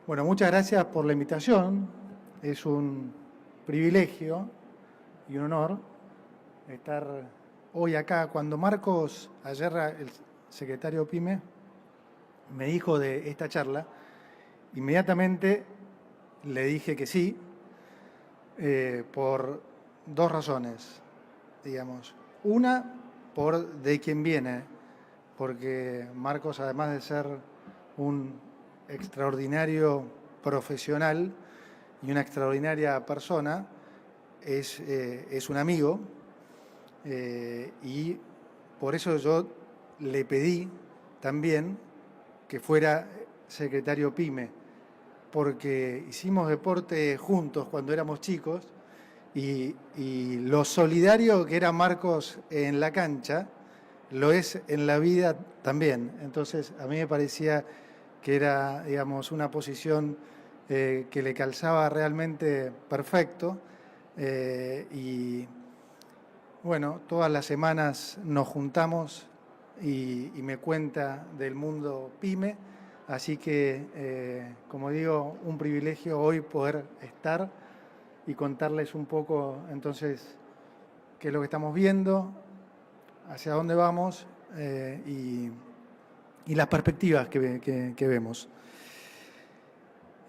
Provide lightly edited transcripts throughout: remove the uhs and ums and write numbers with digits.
Bueno, muchas gracias por la invitación. Es un privilegio y un honor estar hoy acá. Cuando Marcos, ayer el secretario PYME, me dijo de esta charla, inmediatamente le dije que sí, por dos razones, digamos. Una, por de quién viene, porque Marcos, además de ser un extraordinario profesional y una extraordinaria persona, es un amigo, y por eso yo le pedí también que fuera secretario PYME, porque hicimos deporte juntos cuando éramos chicos y lo solidario que era Marcos en la cancha lo es en la vida también. Entonces a mí me parecía que era, digamos, una posición que le calzaba realmente perfecto. Y bueno, todas las semanas nos juntamos y me cuenta del mundo PYME. Así que, como digo, un privilegio hoy poder estar y contarles un poco entonces qué es lo que estamos viendo, hacia dónde vamos y las perspectivas que vemos.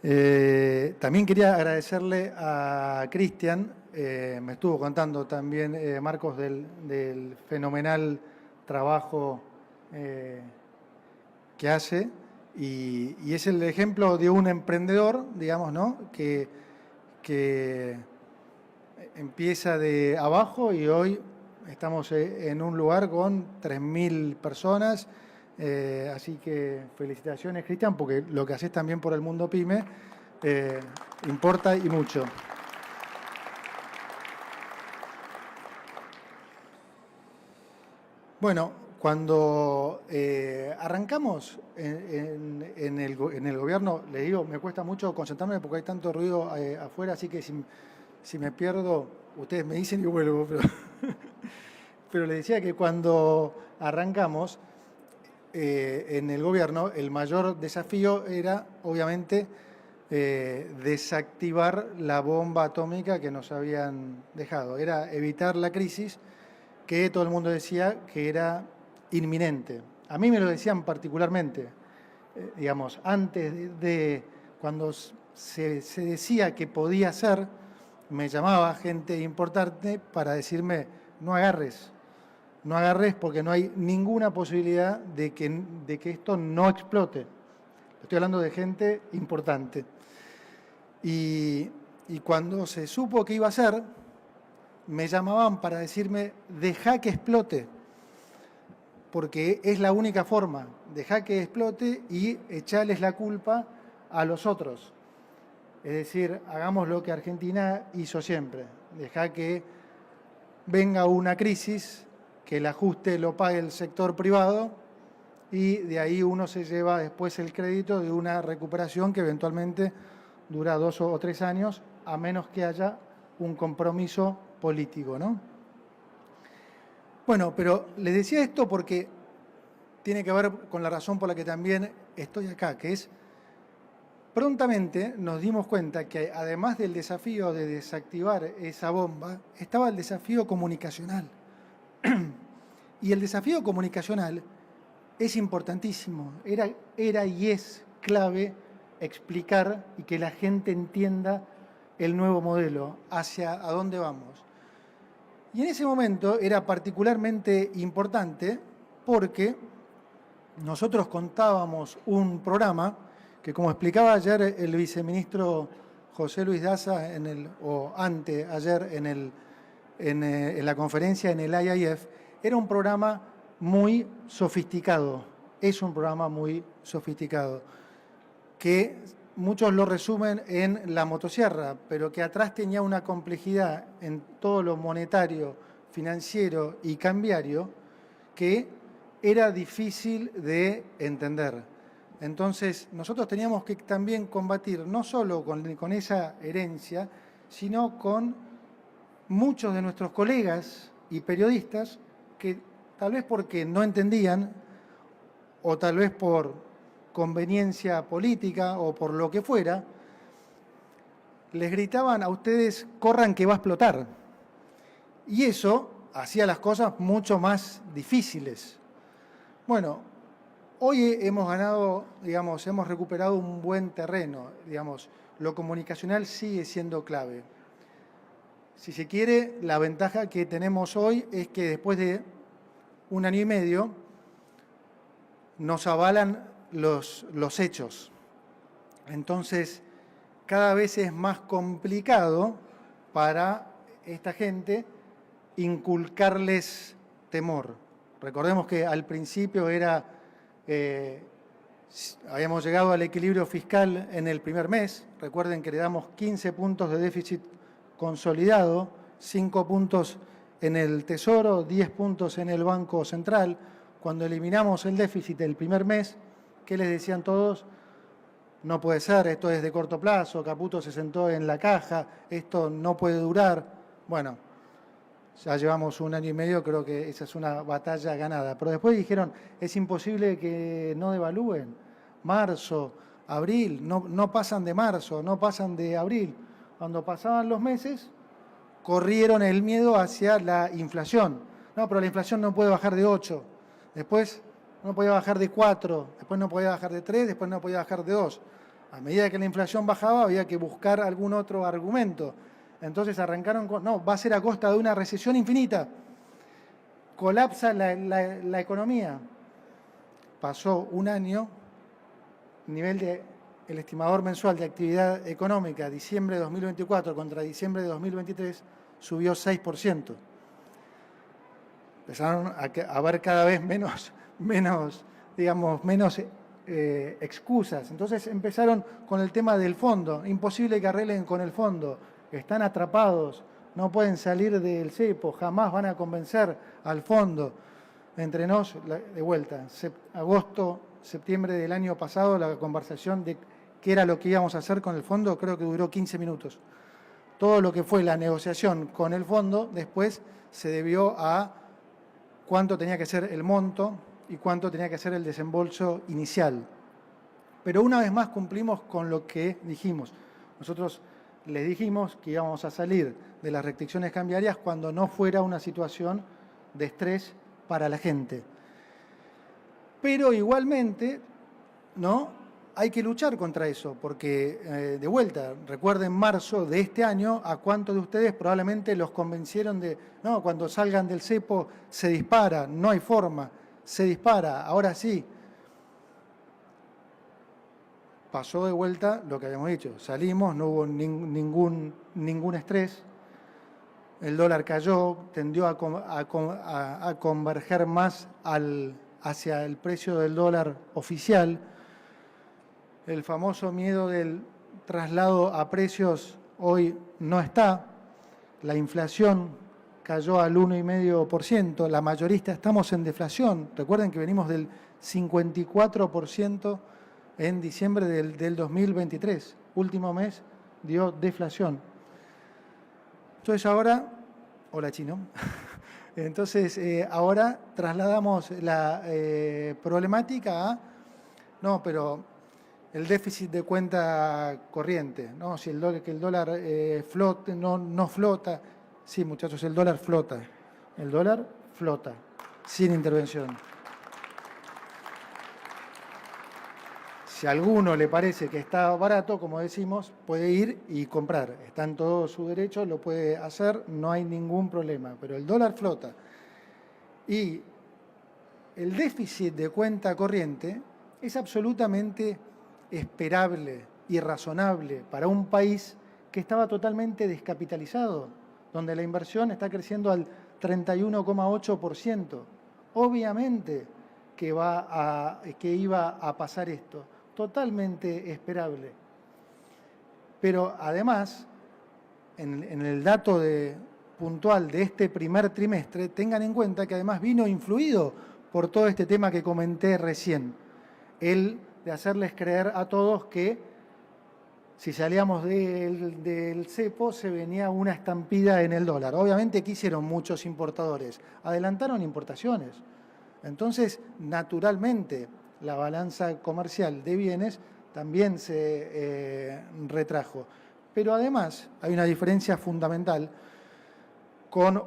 También quería agradecerle a Cristian, me estuvo contando también Marcos del fenomenal trabajo que hace y es el ejemplo de un emprendedor, digamos, ¿no? que empieza de abajo y hoy estamos en un lugar con 3.000 personas. Así que felicitaciones, Cristian, porque lo que haces también por el mundo PYME importa y mucho. Bueno, cuando arrancamos en el gobierno, le digo, me cuesta mucho concentrarme porque hay tanto ruido afuera, así que si me pierdo, ustedes me dicen y vuelvo. Pero le decía que cuando arrancamos en el gobierno, el mayor desafío era, obviamente, desactivar la bomba atómica que nos habían dejado. Era evitar la crisis que todo el mundo decía que era inminente. A mí me lo decían particularmente, digamos, antes cuando se decía que podía ser, me llamaba gente importante para decirme, no agarres porque no hay ninguna posibilidad de que esto no explote. Estoy hablando de gente importante. Y cuando se supo que iba a ser, me llamaban para decirme, deja que explote, porque es la única forma, deja que explote y echarles la culpa a los otros. Es decir, hagamos lo que Argentina hizo siempre, deja que venga una crisis, que el ajuste lo pague el sector privado y de ahí uno se lleva después el crédito de una recuperación que eventualmente dura 2 o 3 años, a menos que haya un compromiso político, ¿no? Bueno, pero les decía esto porque tiene que ver con la razón por la que también estoy acá, que es prontamente nos dimos cuenta que además del desafío de desactivar esa bomba, estaba el desafío comunicacional. Y el desafío comunicacional es importantísimo, era y es clave explicar y que la gente entienda el nuevo modelo, hacia a dónde vamos. Y en ese momento era particularmente importante porque nosotros contábamos un programa que, como explicaba ayer el viceministro José Luis Daza, anteayer en la conferencia en el IIF, era un programa muy sofisticado, es un programa muy sofisticado, que muchos lo resumen en la motosierra, pero que atrás tenía una complejidad en todo lo monetario, financiero y cambiario que era difícil de entender. Entonces, nosotros teníamos que también combatir no solo con esa herencia, sino con muchos de nuestros colegas y periodistas que tal vez porque no entendían o tal vez por conveniencia política o por lo que fuera, les gritaban a ustedes, corran que va a explotar. Y eso hacía las cosas mucho más difíciles. Bueno, hoy hemos ganado, digamos, hemos recuperado un buen terreno, digamos, lo comunicacional sigue siendo clave. Si se quiere, la ventaja que tenemos hoy es que después de un año y medio nos avalan los hechos. Entonces, cada vez es más complicado para esta gente inculcarles temor. Recordemos que al principio habíamos llegado al equilibrio fiscal en el primer mes. Recuerden que le damos 15 puntos de déficit consolidado, 5 puntos en el Tesoro, 10 puntos en el Banco Central. Cuando eliminamos el déficit del primer mes, ¿qué les decían todos? No puede ser, esto es de corto plazo, Caputo se sentó en la caja, esto no puede durar. Bueno, ya llevamos un año y medio, creo que esa es una batalla ganada. Pero después dijeron, es imposible que no devalúen. Marzo, abril, no pasan de marzo, no pasan de abril. Cuando pasaban los meses, corrieron el miedo hacia la inflación. No, pero la inflación no puede bajar de 8. Después no podía bajar de 4, después no podía bajar de 3, después no podía bajar de 2. A medida que la inflación bajaba, había que buscar algún otro argumento. Entonces arrancaron con, no, va a ser a costa de una recesión infinita. Colapsa la economía. Pasó un año, el estimador mensual de actividad económica, diciembre de 2024 contra diciembre de 2023, subió 6%. Empezaron a haber cada vez menos excusas. Entonces empezaron con el tema del fondo. Imposible que arreglen con el fondo. Están atrapados, no pueden salir del cepo, jamás van a convencer al fondo. Entre nos, de vuelta, agosto, septiembre del año pasado, la conversación de qué era lo que íbamos a hacer con el fondo, creo que duró 15 minutos. Todo lo que fue la negociación con el fondo, después se debió a cuánto tenía que ser el monto y cuánto tenía que ser el desembolso inicial. Pero una vez más cumplimos con lo que dijimos. Nosotros les dijimos que íbamos a salir de las restricciones cambiarias cuando no fuera una situación de estrés para la gente. Pero igualmente, ¿no? Hay que luchar contra eso, porque de vuelta, recuerden marzo de este año, a cuántos de ustedes probablemente los convencieron de, no, cuando salgan del cepo se dispara, no hay forma, se dispara, ahora sí. Pasó de vuelta lo que habíamos dicho, salimos, no hubo ningún estrés, el dólar cayó, tendió a converger más hacia el precio del dólar oficial. El famoso miedo del traslado a precios hoy no está, la inflación cayó al 1,5%, la mayorista estamos en deflación, recuerden que venimos del 54% en diciembre del 2023, último mes dio deflación. Entonces ahora, hola chino, entonces ahora trasladamos la problemática a, no, pero el déficit de cuenta corriente, ¿no? Si que el dólar flote, no flota, sí muchachos, el dólar flota, sin intervención. Si a alguno le parece que está barato, como decimos, puede ir y comprar. Está en todo su derecho, lo puede hacer, no hay ningún problema. Pero el dólar flota. Y el déficit de cuenta corriente es absolutamente esperable y razonable para un país que estaba totalmente descapitalizado, donde la inversión está creciendo al 31,8%. Obviamente que iba a pasar esto. Totalmente esperable. Pero además, en el dato puntual de este primer trimestre, tengan en cuenta que además vino influido por todo este tema que comenté recién, el de hacerles creer a todos que si salíamos del cepo se venía una estampida en el dólar. Obviamente, ¿qué hicieron muchos importadores? Adelantaron importaciones. Entonces, naturalmente, la balanza comercial de bienes también se retrajo. Pero además hay una diferencia fundamental con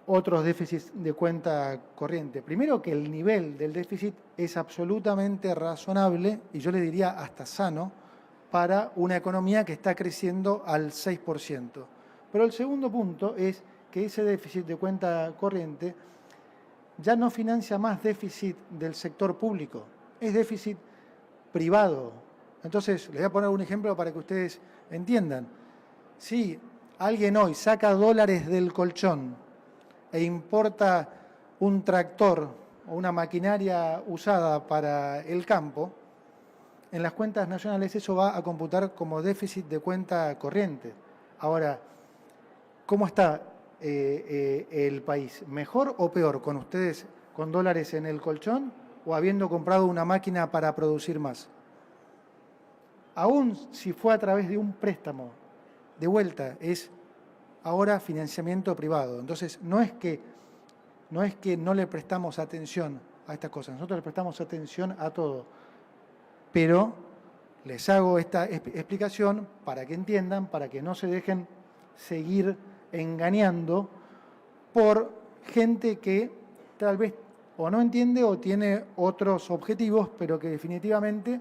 otros déficits de cuenta corriente. Primero, que el nivel del déficit es absolutamente razonable y yo le diría hasta sano para una economía que está creciendo al 6%. Pero el segundo punto es que ese déficit de cuenta corriente ya no financia más déficit del sector público, es déficit privado. Entonces, les voy a poner un ejemplo para que ustedes entiendan. Si alguien hoy saca dólares del colchón e importa un tractor o una maquinaria usada para el campo, en las cuentas nacionales eso va a computar como déficit de cuenta corriente. Ahora, ¿cómo está el país? ¿Mejor o peor con ustedes con dólares en el colchón o habiendo comprado una máquina para producir más? Aún si fue a través de un préstamo, de vuelta, es ahora financiamiento privado. Entonces, no es que no le prestamos atención a estas cosas, nosotros le prestamos atención a todo. Pero les hago esta explicación para que entiendan, para que no se dejen seguir engañando por gente que tal vez o no entiende o tiene otros objetivos, pero que definitivamente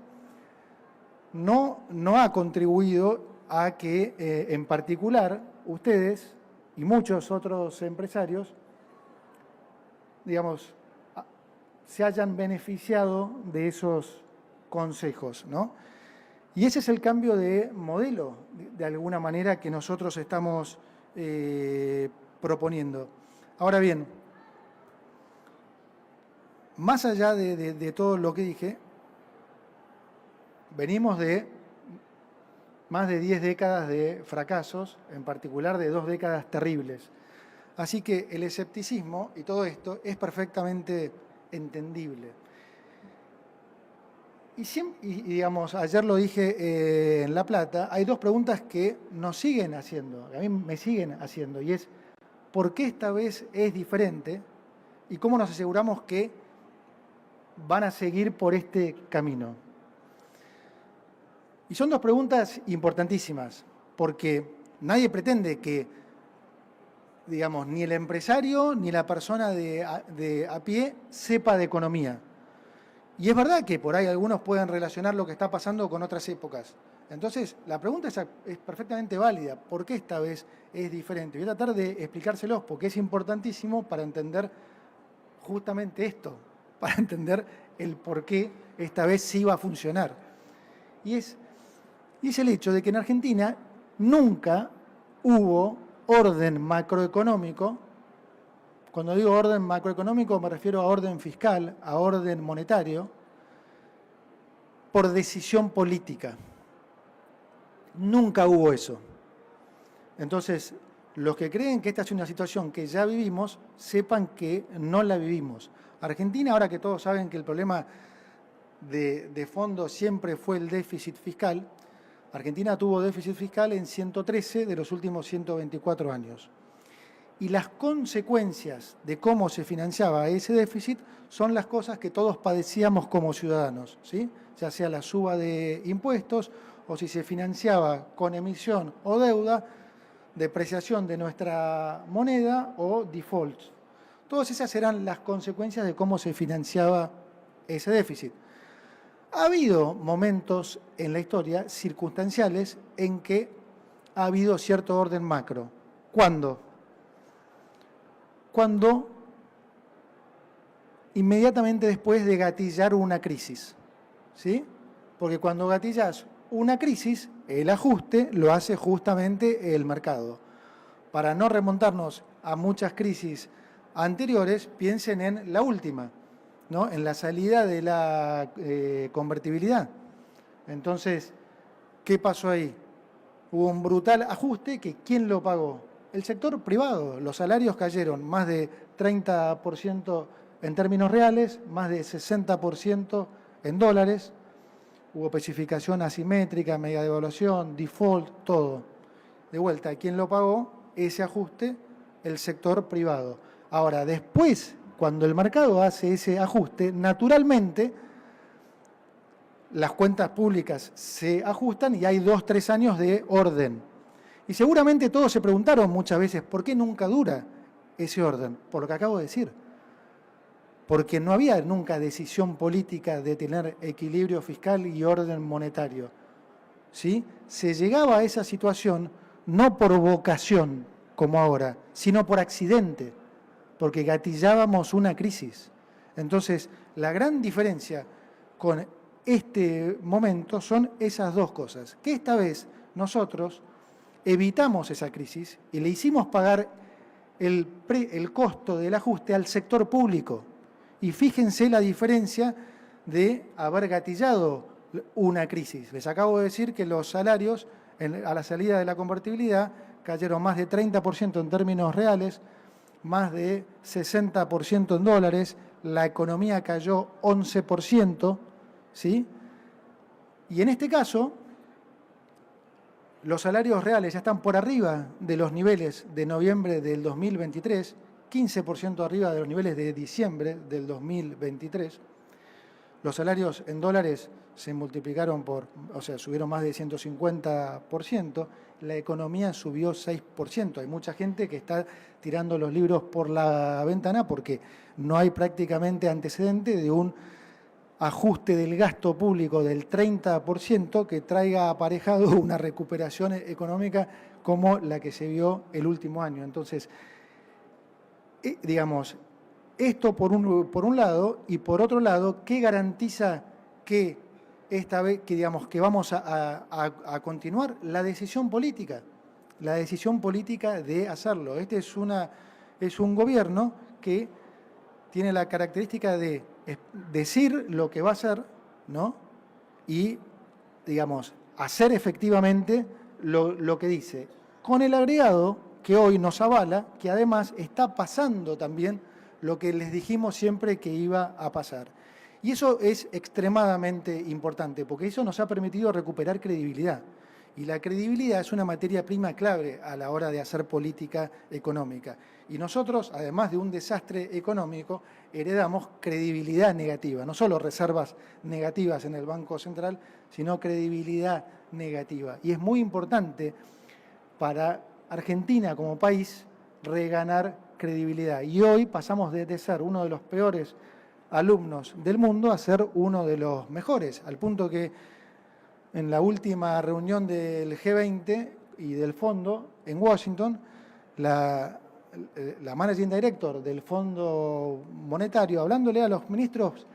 no ha contribuido a que, en particular, ustedes y muchos otros empresarios, digamos, se hayan beneficiado de esos consejos, ¿no? Y ese es el cambio de modelo, de alguna manera, que nosotros estamos proponiendo. Ahora bien, más allá de todo lo que dije, venimos de más de 10 décadas de fracasos, en particular de 2 décadas terribles. Así que el escepticismo y todo esto es perfectamente entendible. Y digamos, ayer lo dije en La Plata, hay dos preguntas que nos siguen haciendo, a mí me siguen haciendo, y es, ¿por qué esta vez es diferente? ¿Y cómo nos aseguramos que van a seguir por este camino? Y son dos preguntas importantísimas, porque nadie pretende que, digamos, ni el empresario ni la persona de a pie sepa de economía. Y es verdad que por ahí algunos pueden relacionar lo que está pasando con otras épocas. Entonces, la pregunta es perfectamente válida. ¿Por qué esta vez es diferente? Voy a tratar de explicárselos porque es importantísimo para entender justamente esto, para entender el por qué esta vez sí va a funcionar. Y es el hecho de que en Argentina nunca hubo orden macroeconómico. Cuando digo orden macroeconómico me refiero a orden fiscal, a orden monetario, por decisión política. Nunca hubo eso. Entonces, los que creen que esta es una situación que ya vivimos, sepan que no la vivimos. Argentina, ahora que todos saben que el problema de fondo siempre fue el déficit fiscal, Argentina tuvo déficit fiscal en 113 de los últimos 124 años. Y las consecuencias de cómo se financiaba ese déficit son las cosas que todos padecíamos como ciudadanos, ¿sí? Ya sea la suba de impuestos o si se financiaba con emisión o deuda, depreciación de nuestra moneda o default. Todas esas eran las consecuencias de cómo se financiaba ese déficit. Ha habido momentos en la historia circunstanciales en que ha habido cierto orden macro. ¿Cuándo? Cuando inmediatamente después de gatillar una crisis, ¿sí? Porque cuando gatillas una crisis, el ajuste lo hace justamente el mercado. Para no remontarnos a muchas crisis anteriores, piensen en la última, ¿no? En la salida de la convertibilidad. Entonces, ¿qué pasó ahí? Hubo un brutal ajuste que ¿quién lo pagó? El sector privado. Los salarios cayeron más de 30% en términos reales, más de 60% en dólares. Hubo especificación asimétrica, media devaluación, default, todo. De vuelta, ¿quién lo pagó? Ese ajuste, el sector privado. Ahora, después, cuando el mercado hace ese ajuste, naturalmente las cuentas públicas se ajustan y hay 2, 3 años de orden. Y seguramente todos se preguntaron muchas veces, ¿por qué nunca dura ese orden? Por lo que acabo de decir. Porque no había nunca decisión política de tener equilibrio fiscal y orden monetario. ¿Sí? Se llegaba a esa situación no por vocación, como ahora, sino por accidente, porque gatillábamos una crisis. Entonces, la gran diferencia con este momento son esas dos cosas, que esta vez nosotros evitamos esa crisis y le hicimos pagar el costo del ajuste al sector público. Y fíjense la diferencia de haber gatillado una crisis. Les acabo de decir que los salarios a la salida de la convertibilidad cayeron más de 30% en términos reales, más de 60% en dólares, la economía cayó 11%, ¿sí? Y en este caso, los salarios reales ya están por arriba de los niveles de noviembre del 2023, 15% arriba de los niveles de diciembre del 2023. Los salarios en dólares se multiplicaron subieron más de 150%, la economía subió 6%. Hay mucha gente que está tirando los libros por la ventana porque no hay prácticamente antecedente de un ajuste del gasto público del 30% que traiga aparejado una recuperación económica como la que se vio el último año. Entonces, digamos, esto por un lado, y por otro lado, ¿qué garantiza que esta vez que vamos a continuar? La decisión política de hacerlo. Este es un gobierno que tiene la característica de decir lo que va a hacer, ¿no? Y, digamos, hacer efectivamente lo que dice, con el agregado que hoy nos avala, que además está pasando también lo que les dijimos siempre que iba a pasar. Y eso es extremadamente importante, porque eso nos ha permitido recuperar credibilidad. Y la credibilidad es una materia prima clave a la hora de hacer política económica. Y nosotros, además de un desastre económico, heredamos credibilidad negativa, no solo reservas negativas en el Banco Central, sino credibilidad negativa. Y es muy importante para Argentina como país reganar credibilidad. Y hoy pasamos de ser uno de los peores alumnos del mundo a ser uno de los mejores, al punto que en la última reunión del G20 y del fondo en Washington, la Managing Director del Fondo Monetario, hablándole a los ministros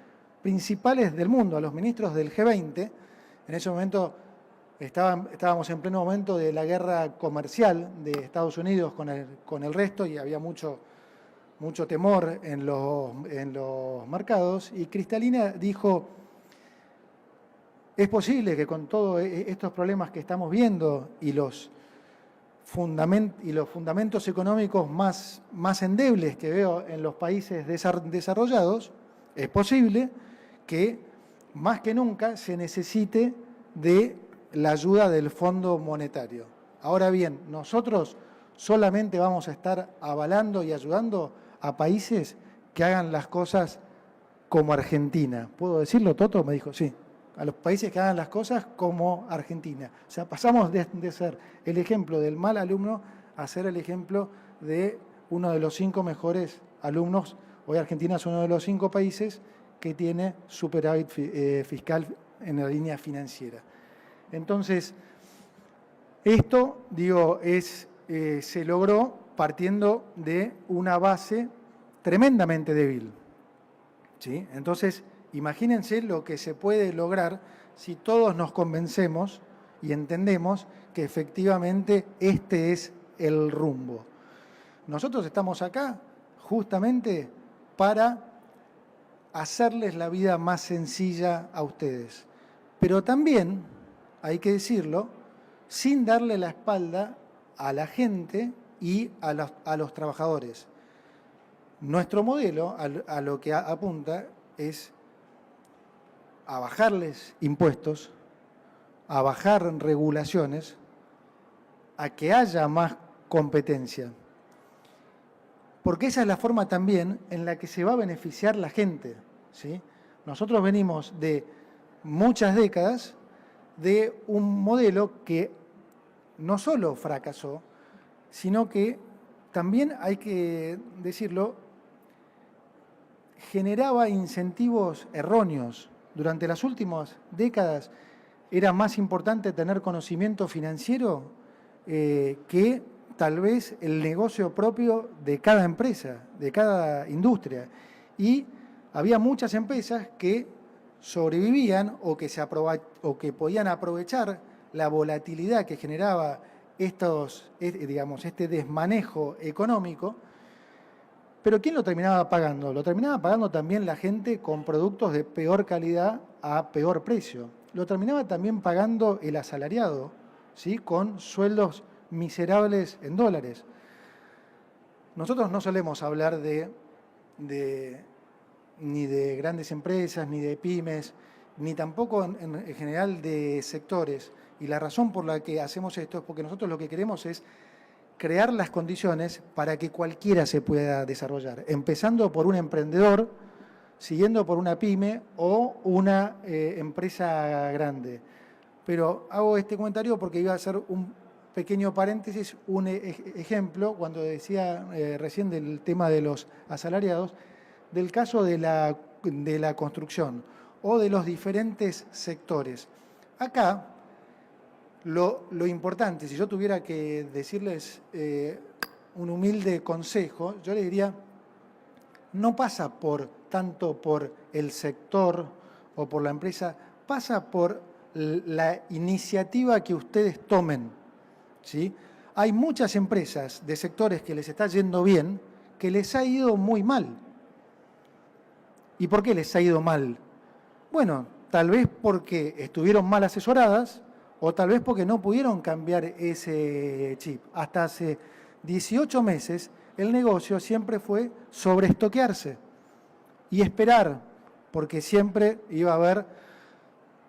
principales del mundo, a los ministros del G20, en ese momento estábamos en pleno momento de la guerra comercial de Estados Unidos con el resto y había mucho temor en los mercados, y Kristalina dijo: es posible que con todos estos problemas que estamos viendo y los fundamentos económicos más endebles que veo en los países desarrollados, es posible que más que nunca se necesite de la ayuda del Fondo Monetario. Ahora bien, nosotros solamente vamos a estar avalando y ayudando a países que hagan las cosas como Argentina. ¿Puedo decirlo, Toto? Me dijo, sí. A los países que hagan las cosas como Argentina. O sea, pasamos de ser el ejemplo del mal alumno a ser el ejemplo de uno de los 5 mejores alumnos. Hoy Argentina es uno de los 5 países que tiene superávit fiscal en la línea financiera. Entonces, esto, se logró partiendo de una base tremendamente débil, ¿sí? Entonces, imagínense lo que se puede lograr si todos nos convencemos y entendemos que efectivamente este es el rumbo. Nosotros estamos acá justamente para hacerles la vida más sencilla a ustedes, pero también, hay que decirlo, sin darle la espalda a la gente y a los trabajadores. Nuestro modelo a lo que apunta es a bajarles impuestos, a bajar regulaciones, a que haya más competencia. Porque esa es la forma también en la que se va a beneficiar la gente, ¿sí? Nosotros venimos de muchas décadas de un modelo que no solo fracasó, sino que también, hay que decirlo, generaba incentivos erróneos. Durante las últimas décadas era más importante tener conocimiento financiero que tal vez el negocio propio de cada empresa, de cada industria. Y había muchas empresas que sobrevivían o que podían aprovechar la volatilidad que generaba este desmanejo económico. Pero ¿quién lo terminaba pagando? Lo terminaba pagando también la gente con productos de peor calidad a peor precio. Lo terminaba también pagando el asalariado, ¿sí? Con sueldos miserables en dólares. Nosotros no solemos hablar ni de grandes empresas, ni de pymes, ni tampoco en general de sectores. Y la razón por la que hacemos esto es porque nosotros lo que queremos es crear las condiciones para que cualquiera se pueda desarrollar, empezando por un emprendedor, siguiendo por una pyme o una empresa grande. Pero hago este comentario porque iba a hacer un pequeño paréntesis, un ejemplo, cuando decía recién del tema de los asalariados, del caso de la construcción o de los diferentes sectores. Acá, lo importante, si yo tuviera que decirles un humilde consejo, yo le diría, no pasa tanto por el sector o por la empresa, pasa por la iniciativa que ustedes tomen, ¿sí? Hay muchas empresas de sectores que les está yendo bien, que les ha ido muy mal. ¿Y por qué les ha ido mal? Bueno, tal vez porque estuvieron mal asesoradas, o tal vez porque no pudieron cambiar ese chip. Hasta hace 18 meses el negocio siempre fue sobreestoquearse y esperar, porque siempre iba a haber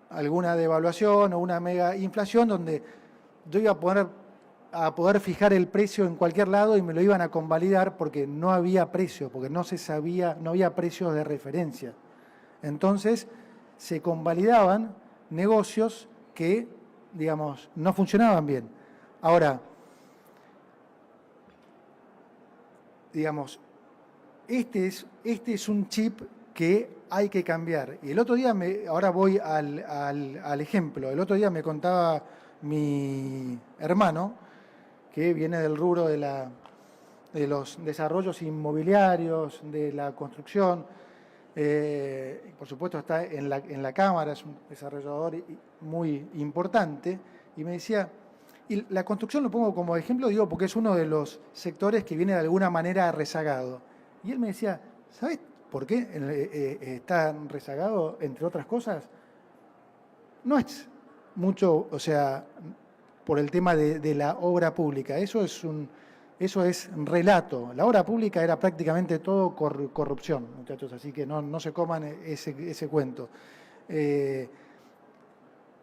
alguna devaluación o una mega inflación donde yo iba a poder fijar el precio en cualquier lado y me lo iban a convalidar porque no había precio, porque no se sabía, no había precios de referencia. Entonces se convalidaban negocios que, digamos, no funcionaban bien. Ahora, digamos, este es un chip que hay que cambiar. Y el otro día, ahora voy al ejemplo, el otro día me contaba mi hermano, que viene del rubro de los desarrollos inmobiliarios, de la construcción, por supuesto está en la Cámara, es un desarrollador muy importante, y me decía, y la construcción lo pongo como ejemplo, digo, porque es uno de los sectores que viene de alguna manera rezagado. Y él me decía, ¿sabes por qué está rezagado, entre otras cosas? No es mucho, o sea, por el tema de la obra pública, eso es relato. La obra pública era prácticamente todo corrupción, muchachos, así que no se coman ese cuento. Me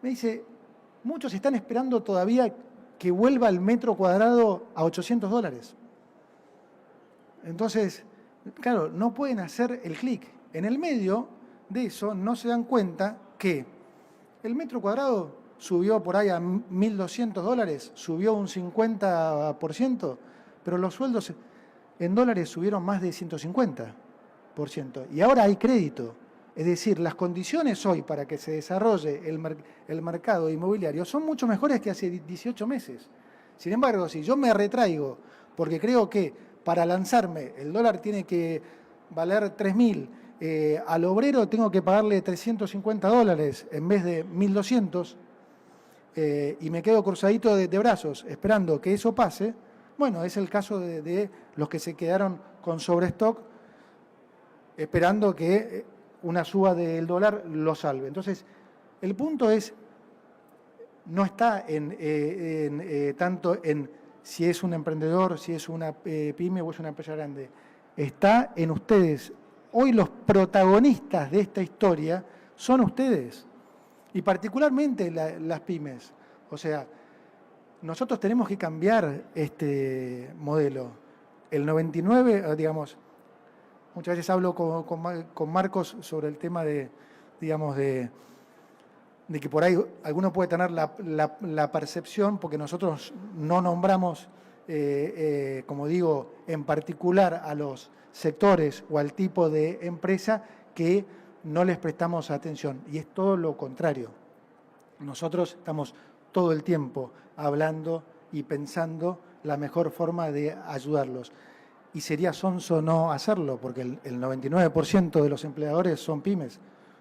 dice, muchos están esperando todavía que vuelva el metro cuadrado a $800. Entonces, claro, no pueden hacer el clic. En el medio de eso no se dan cuenta que el metro cuadrado subió por ahí a $1.200, subió un 50%, pero los sueldos en dólares subieron más de 150%. Y ahora hay crédito. Es decir, las condiciones hoy para que se desarrolle el mercado inmobiliario son mucho mejores que hace 18 meses. Sin embargo, si yo me retraigo porque creo que para lanzarme el dólar tiene que valer 3.000, al obrero tengo que pagarle $350 en vez de 1.200, y me quedo cruzadito de brazos esperando que eso pase, bueno, es el caso de los que se quedaron con sobrestock esperando que una suba del dólar lo salve. Entonces, el punto no está tanto en si es un emprendedor, si es una pyme o es una empresa grande. Está en ustedes. Hoy los protagonistas de esta historia son ustedes, y particularmente las pymes. O sea, nosotros tenemos que cambiar este modelo. El 99, digamos, muchas veces hablo con Marcos sobre el tema de de que por ahí alguno puede tener la percepción, porque nosotros no nombramos, como digo, en particular a los sectores o al tipo de empresa que no les prestamos atención. Y es todo lo contrario. Nosotros estamos todo el tiempo hablando y pensando la mejor forma de ayudarlos. Y sería sonso no hacerlo, porque el 99% de los empleadores son pymes,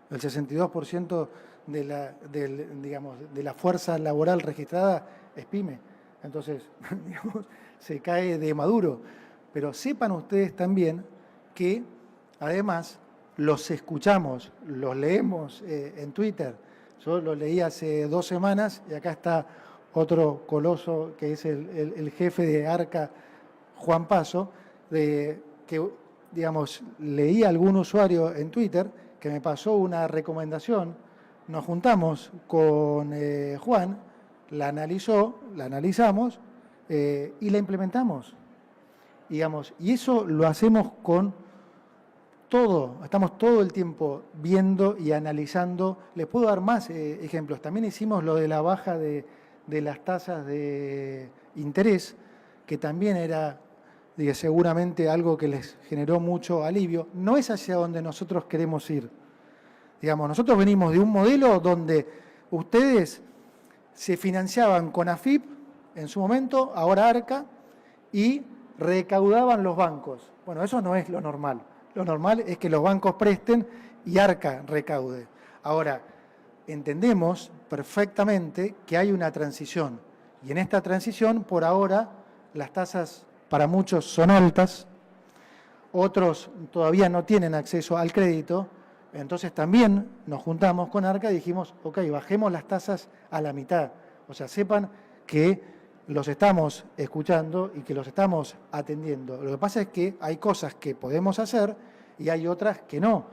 el 62% de la fuerza laboral registrada es pyme. Entonces, digamos, se cae de maduro. Pero sepan ustedes también que, además, los escuchamos, los leemos en Twitter. Yo lo leí hace 2 semanas y acá está otro coloso que es el jefe de Arca, Juan Paso, que, digamos, leí a algún usuario en Twitter que me pasó una recomendación. Nos juntamos con Juan, la analizamos y la implementamos. Digamos, y eso lo hacemos con todo, estamos todo el tiempo viendo y analizando. Les puedo dar más ejemplos. También hicimos lo de la baja de las tasas de interés, que también era seguramente algo que les generó mucho alivio. No es hacia donde nosotros queremos ir. Digamos, nosotros venimos de un modelo donde ustedes se financiaban con AFIP en su momento, ahora Arca, y recaudaban los bancos. Bueno, eso no es lo normal. Lo normal es que los bancos presten y Arca recaude. Ahora, entendemos perfectamente que hay una transición. Y en esta transición, por ahora, las tasas para muchos son altas, otros todavía no tienen acceso al crédito. Entonces también nos juntamos con Arca y dijimos, ok, bajemos las tasas a la mitad. O sea, sepan que los estamos escuchando y que los estamos atendiendo. Lo que pasa es que hay cosas que podemos hacer y hay otras que no.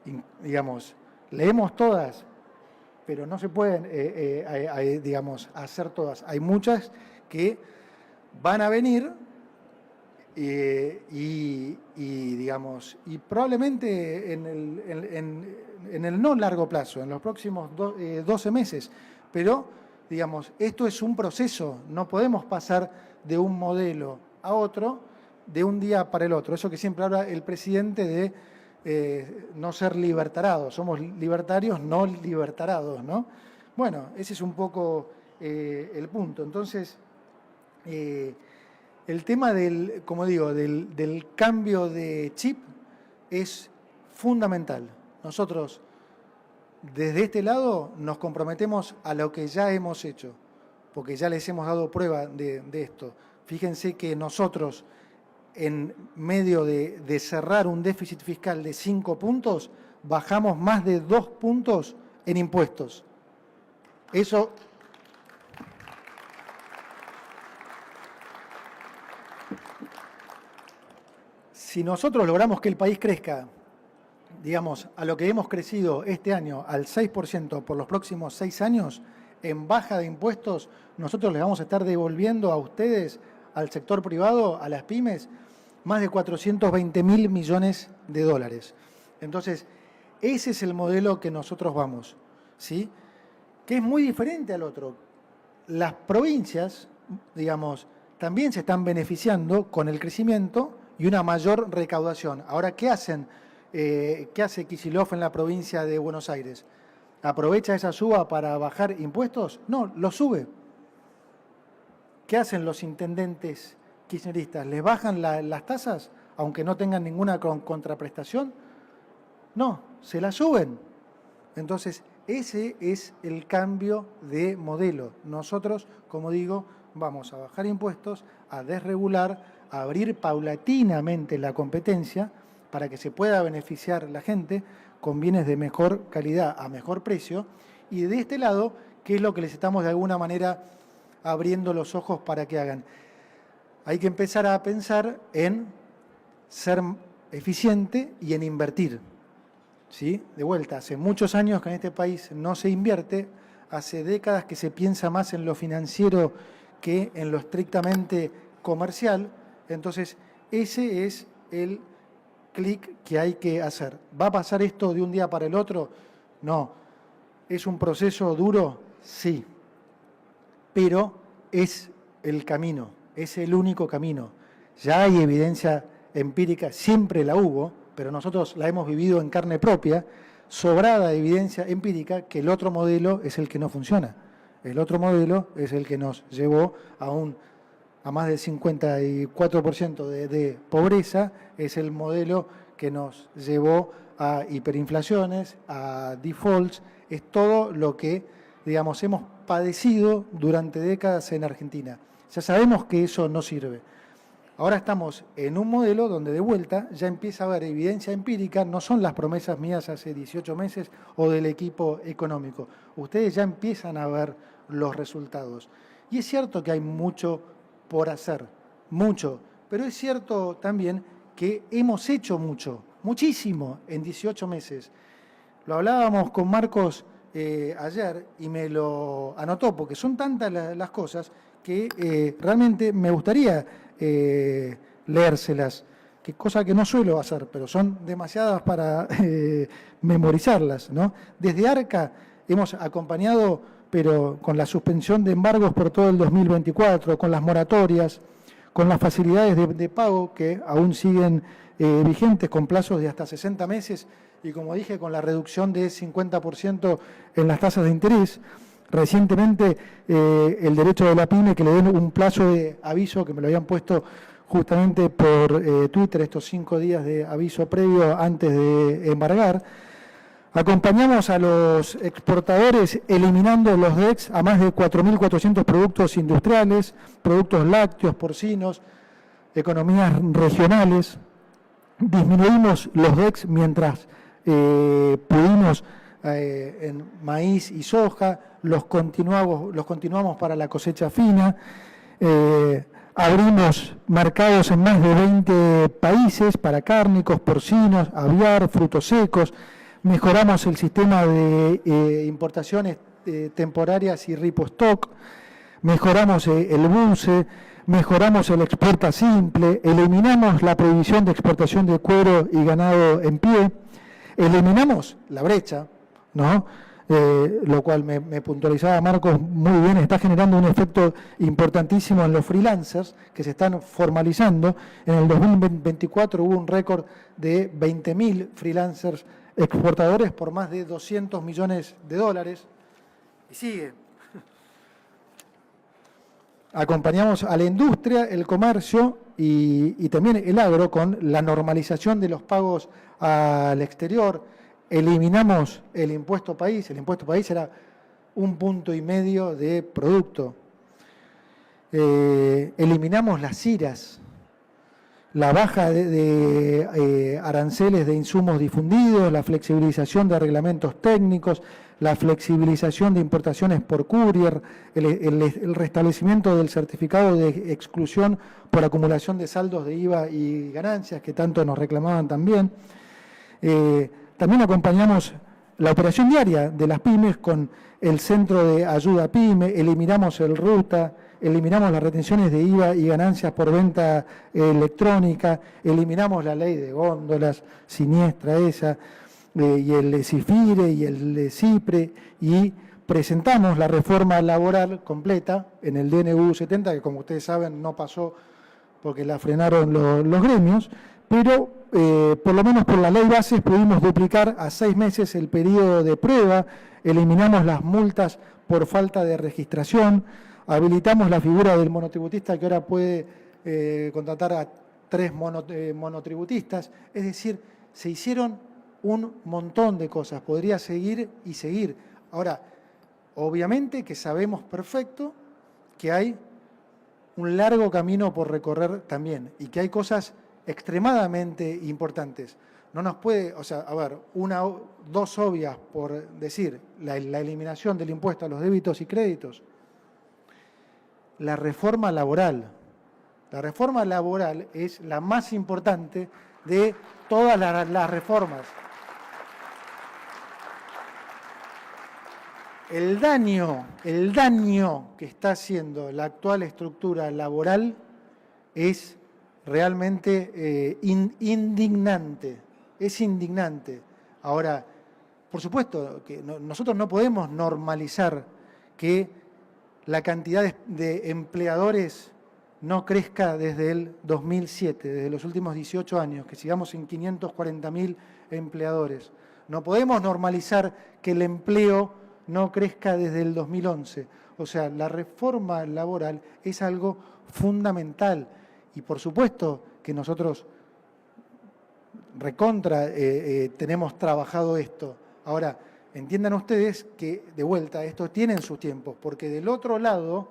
Y, digamos, leemos todas, pero no se pueden, hacer todas. Hay muchas que van a venir y probablemente en el no largo plazo, en los próximos 12 meses, pero digamos, esto es un proceso, no podemos pasar de un modelo a otro de un día para el otro. Eso que siempre habla el presidente de no ser libertarados, somos libertarios, no libertarados, ¿no? Bueno, ese es un poco el punto. Entonces, el tema como digo, del cambio de chip es fundamental. Nosotros, desde este lado, nos comprometemos a lo que ya hemos hecho, porque ya les hemos dado prueba de esto. Fíjense que nosotros, en medio de cerrar un déficit fiscal de 5 puntos, bajamos más de 2 puntos en impuestos. Eso... Si nosotros logramos que el país crezca, digamos, a lo que hemos crecido este año, al 6% por los próximos 6 años, en baja de impuestos, nosotros les vamos a estar devolviendo a ustedes, al sector privado, a las pymes, más de 420.000 millones de dólares. Entonces, ese es el modelo que nosotros vamos, ¿sí? Que es muy diferente al otro. Las provincias, digamos, también se están beneficiando con el crecimiento y una mayor recaudación. Ahora, ¿qué hacen? ¿Qué hace Kicillof en la provincia de Buenos Aires? ¿Aprovecha esa suba para bajar impuestos? No, lo sube. ¿Qué hacen los intendentes kirchneristas? ¿Les bajan las tasas, aunque no tengan ninguna contraprestación? No, se la suben. Entonces, ese es el cambio de modelo. Nosotros, como digo, vamos a bajar impuestos, a desregular, a abrir paulatinamente la competencia para que se pueda beneficiar la gente con bienes de mejor calidad a mejor precio. Y de este lado, ¿qué es lo que les estamos de alguna manera abriendo los ojos para que hagan? Hay que empezar a pensar en ser eficiente y en invertir. ¿Sí? De vuelta, hace muchos años que en este país no se invierte, hace décadas que se piensa más en lo financiero que en lo estrictamente comercial. Entonces, ese es el clic que hay que hacer. ¿Va a pasar esto de un día para el otro? No. ¿Es un proceso duro? Sí, pero es el camino, es el único camino. Ya hay evidencia empírica, siempre la hubo, pero nosotros la hemos vivido en carne propia, sobrada evidencia empírica que el otro modelo es el que no funciona. El otro modelo es el que nos llevó a más del 54% de pobreza, es el modelo que nos llevó a hiperinflaciones, a defaults, es todo lo que, digamos, hemos padecido durante décadas en Argentina. Ya sabemos que eso no sirve. Ahora estamos en un modelo donde de vuelta ya empieza a haber evidencia empírica, no son las promesas mías hace 18 meses o del equipo económico. Ustedes ya empiezan a ver los resultados. Y es cierto que hay mucho por hacer, mucho, pero es cierto también que hemos hecho mucho, muchísimo en 18 meses. Lo hablábamos con Marcos ayer y me lo anotó, porque son tantas las cosas que realmente me gustaría leérselas, cosa que no suelo hacer, pero son demasiadas para memorizarlas, ¿no? Desde ARCA hemos acompañado, pero con la suspensión de embargos por todo el 2024, con las moratorias, con las facilidades de pago que aún siguen vigentes con plazos de hasta 60 meses y, como dije, con la reducción de 50% en las tasas de interés. Recientemente el derecho de la PYME que le den un plazo de aviso, que me lo habían puesto justamente por Twitter, estos 5 días de aviso previo antes de embargar. Acompañamos a los exportadores eliminando los DEX a más de 4.400 productos industriales, productos lácteos, porcinos, economías regionales. Disminuimos los DEX mientras pudimos en maíz y soja, los continuamos para la cosecha fina. Abrimos mercados en más de 20 países para cárnicos, porcinos, aviar, frutos secos. Mejoramos el sistema de importaciones temporarias y repostock, mejoramos el BUCE, mejoramos el exporta simple, eliminamos la prohibición de exportación de cuero y ganado en pie, eliminamos la brecha, ¿no? Lo cual me puntualizaba Marcos muy bien, está generando un efecto importantísimo en los freelancers que se están formalizando. En el 2024 hubo un récord de 20.000 freelancers exportadores por más de 200 millones de dólares. Y sigue. Acompañamos a la industria, el comercio y también el agro con la normalización de los pagos al exterior. Eliminamos el impuesto país. El impuesto país era 1,5 puntos de producto. Eliminamos las IRAs. La baja de aranceles de insumos difundidos, la flexibilización de reglamentos técnicos, la flexibilización de importaciones por courier, el restablecimiento del certificado de exclusión por acumulación de saldos de IVA y ganancias, que tanto nos reclamaban también. También acompañamos la operación diaria de las pymes con el Centro de Ayuda Pyme, eliminamos el RUTA, eliminamos las retenciones de IVA y ganancias por venta electrónica, eliminamos la ley de góndolas siniestra esa, y el CIFIRE y el CIPRE, y presentamos la reforma laboral completa en el DNU 70, que como ustedes saben no pasó porque la frenaron los gremios, pero por lo menos por la ley bases pudimos duplicar a 6 meses el periodo de prueba, eliminamos las multas por falta de registración, habilitamos la figura del monotributista que ahora puede contratar a 3 monotributistas, es decir, se hicieron un montón de cosas, podría seguir y seguir. Ahora, obviamente que sabemos perfecto que hay un largo camino por recorrer también y que hay cosas extremadamente importantes. No nos puede, o sea, a ver, dos obvias por decir, la eliminación del impuesto a los débitos y créditos. La reforma laboral. La reforma laboral es la más importante de todas las reformas. El daño que está haciendo la actual estructura laboral es realmente indignante. Es indignante. Ahora, por supuesto, que nosotros no podemos normalizar que la cantidad de empleadores no crezca desde el 2007, desde los últimos 18 años, que sigamos en 540.000 empleadores. No podemos normalizar que el empleo no crezca desde el 2011. O sea, la reforma laboral es algo fundamental y por supuesto que nosotros tenemos trabajado esto. Ahora, entiendan ustedes que, de vuelta, esto tienen sus tiempos, porque del otro lado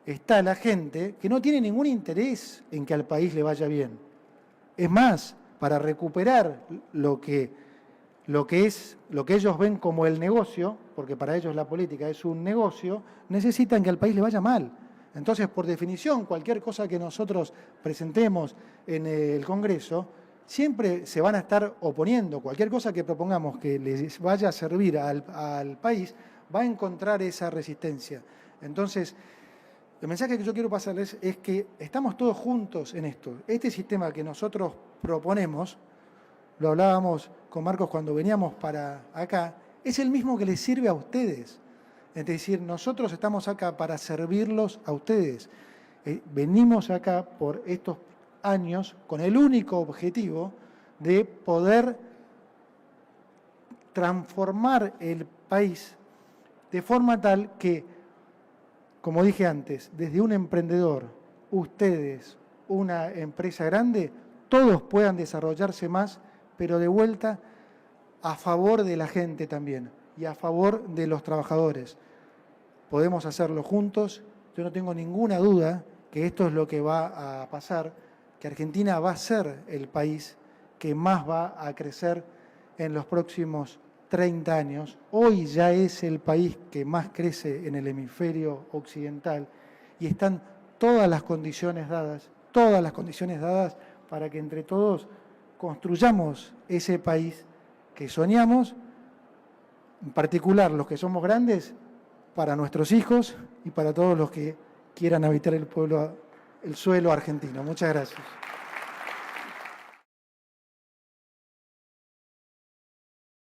está la gente que no tiene ningún interés en que al país le vaya bien. Es más, para recuperar lo que ellos ven como el negocio, porque para ellos la política es un negocio, necesitan que al país le vaya mal. Entonces, por definición, cualquier cosa que nosotros presentemos en el Congreso, siempre se van a estar oponiendo. Cualquier cosa que propongamos que les vaya a servir al país, va a encontrar esa resistencia. Entonces, el mensaje que yo quiero pasarles es que estamos todos juntos en esto. Este sistema que nosotros proponemos, lo hablábamos con Marcos cuando veníamos para acá, es el mismo que les sirve a ustedes. Es decir, nosotros estamos acá para servirlos a ustedes. Venimos acá por estos años con el único objetivo de poder transformar el país de forma tal que, como dije antes, desde un emprendedor, ustedes, una empresa grande, todos puedan desarrollarse más, pero de vuelta a favor de la gente también y a favor de los trabajadores. Podemos hacerlo juntos. Yo no tengo ninguna duda que esto es lo que va a pasar, que Argentina va a ser el país que más va a crecer en los próximos 30 años. Hoy ya es el país que más crece en el hemisferio occidental y están todas las condiciones dadas para que entre todos construyamos ese país que soñamos, en particular los que somos grandes, para nuestros hijos y para todos los que quieran habitar el suelo argentino. Muchas gracias.